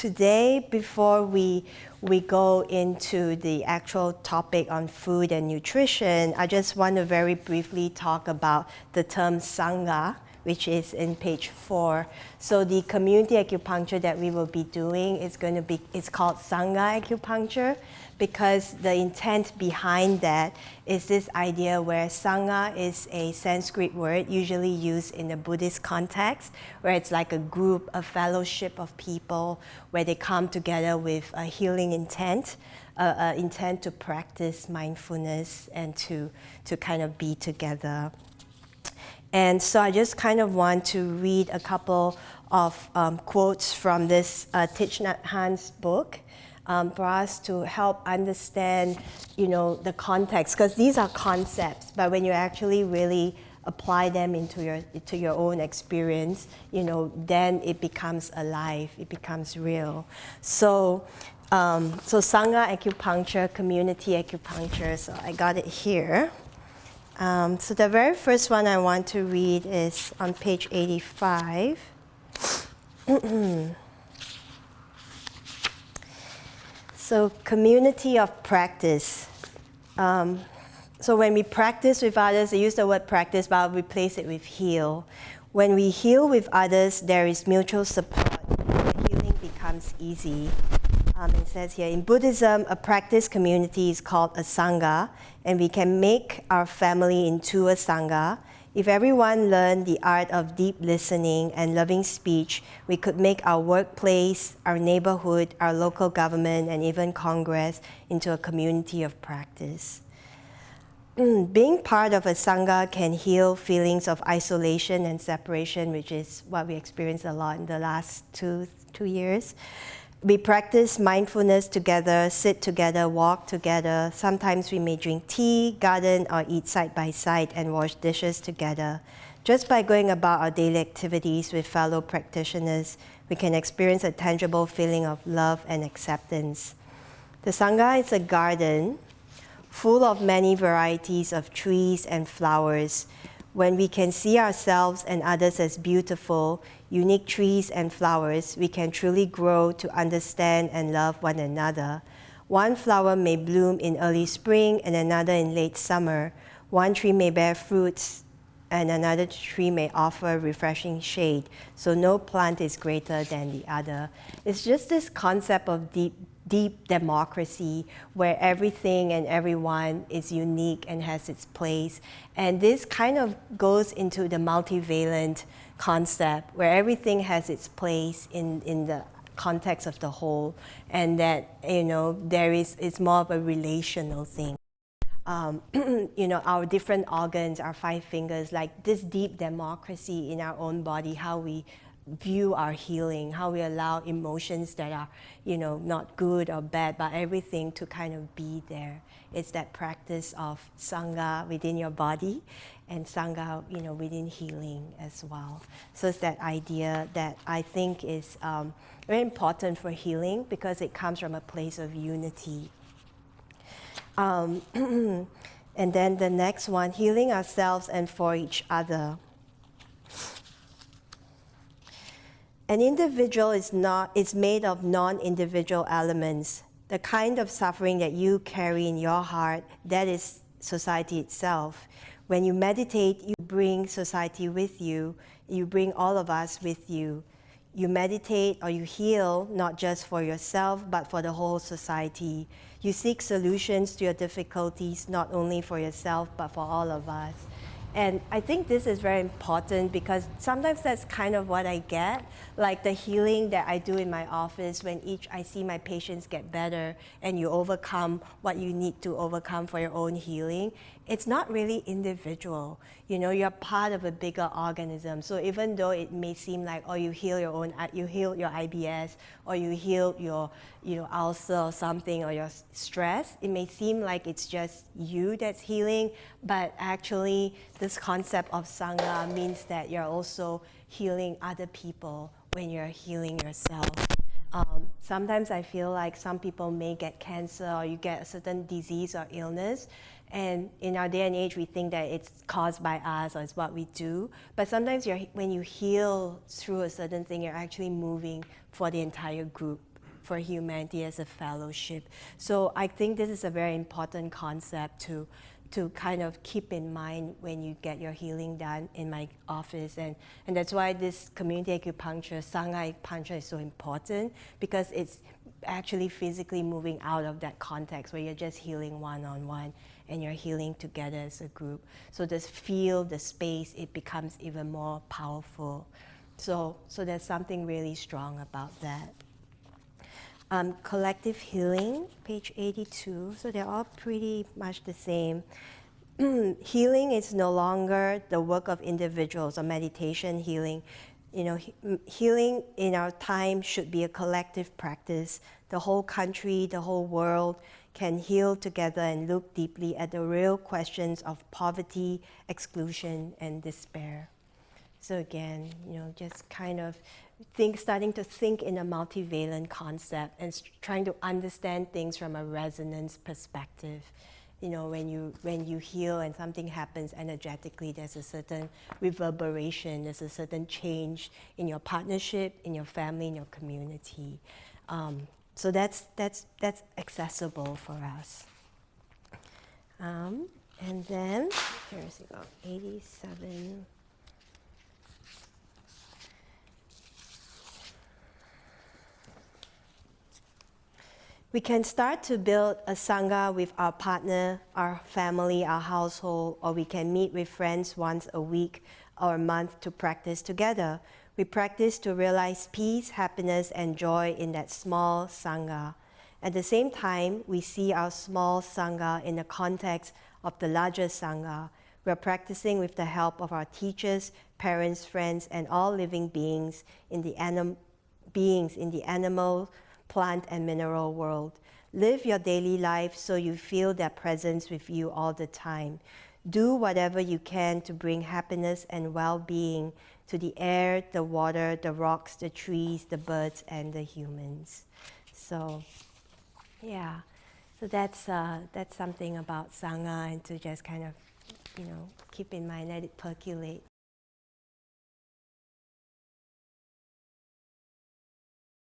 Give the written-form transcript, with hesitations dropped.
today, before we go into the actual topic on food and nutrition, I just want to very briefly talk about the term Sangha, which is in page 4. So the community acupuncture that we will be doing is it's called Sangha Acupuncture, because the intent behind that is this idea where Sangha is a Sanskrit word usually used in a Buddhist context, where it's like a group, a fellowship of people where they come together with a healing intent, intent to practice mindfulness and to kind of be together. And so I just kind of want to read a couple of quotes from this Thich Nhat Hanh's book for us to help understand, the context, because these are concepts, but when you actually really apply them into your own experience, then it becomes alive, it becomes real. So Sangha Acupuncture, community acupuncture. So I got it here. So the very first one I want to read is on page 85. So community of practice. So when we practice with others, I use the word practice, but I'll replace it with heal. When we heal with others, there is mutual support. The healing becomes easy. It says here, in Buddhism, a practice community is called a Sangha, and we can make our family into a Sangha. If everyone learned the art of deep listening and loving speech, we could make our workplace, our neighborhood, our local government, and even Congress into a community of practice. Being part of a Sangha can heal feelings of isolation and separation, which is what we experienced a lot in the last two years. We practice mindfulness together, sit together, walk together. Sometimes we may drink tea, garden, or eat side by side and wash dishes together. Just by going about our daily activities with fellow practitioners, we can experience a tangible feeling of love and acceptance. The Sangha is a garden full of many varieties of trees and flowers. When we can see ourselves and others as beautiful, unique trees and flowers, we can truly grow to understand and love one another. One flower may bloom in early spring and another in late summer. One tree may bear fruits and another tree may offer refreshing shade. So no plant is greater than the other. It's just this concept of deep democracy where everything and everyone is unique and has its place. And this kind of goes into the multivalent concept where everything has its place in the context of the whole, and that it's more of a relational thing. Our different organs, our 5 fingers, like this deep democracy in our own body, how we view our healing, how we allow emotions that are, not good or bad, but everything to kind of be there. It's that practice of Sangha within your body and Sangha, within healing as well. So it's that idea that I think is very important for healing because it comes from a place of unity. And then the next one, healing ourselves and for each other. An individual is made of non-individual elements. The kind of suffering that you carry in your heart, that is society itself. When you meditate, you bring society with you. You bring all of us with you. You meditate or you heal not just for yourself, but for the whole society. You seek solutions to your difficulties, not only for yourself, but for all of us. And I think this is very important because sometimes that's kind of what I get, like the healing that I do in my office when I see my patients get better and you overcome what you need to overcome for your own healing. It's not really individual. You're part of a bigger organism. So even though it may seem like, you heal your IBS, or you heal your ulcer or something, or your stress, it may seem like it's just you that's healing, but actually this concept of Sangha means that you're also healing other people when you're healing yourself. Sometimes I feel like some people may get cancer or you get a certain disease or illness, and in our day and age we think that it's caused by us or it's what we do, but sometimes when you heal through a certain thing, you're actually moving for the entire group. for humanity as a fellowship. So I think this is a very important concept to kind of keep in mind when you get your healing done in my office. And that's why this community acupuncture, Sangha Acupuncture, is so important, because it's actually physically moving out of that context where you're just healing one-on-one and you're healing together as a group. So this field, the space, it becomes even more powerful. So there's something really strong about that. Collective healing, page 82. So they're all pretty much the same. Healing is no longer the work of individuals, or meditation healing. You know, healing in our time should be a collective practice. The whole country, the whole world can heal together and look deeply at the real questions of poverty, exclusion, and despair. So again, you know, just kind of starting to think in a multivalent concept and trying to understand things from a resonance perspective. You know, when you heal and something happens energetically, there's a certain reverberation, there's a certain change in your partnership, in your family, in your community. So that's accessible for us. And then, here's 87. We can start to build a Sangha with our partner, our family, our household, or we can meet with friends once a week or a month to practice together. We practice to realize peace, happiness, and joy in that small Sangha. At the same time, we see our small Sangha in the context of the larger Sangha. We are practicing with the help of our teachers, parents, friends, and all living beings in the animal, plant, and mineral world. Live your daily life so you feel their presence with you all the time. Do whatever you can to bring happiness and well-being to the air, the water, the rocks, the trees, the birds, and the humans. So, yeah. So that's something about Sangha, and to just kind of, you know, keep in mind, let it percolate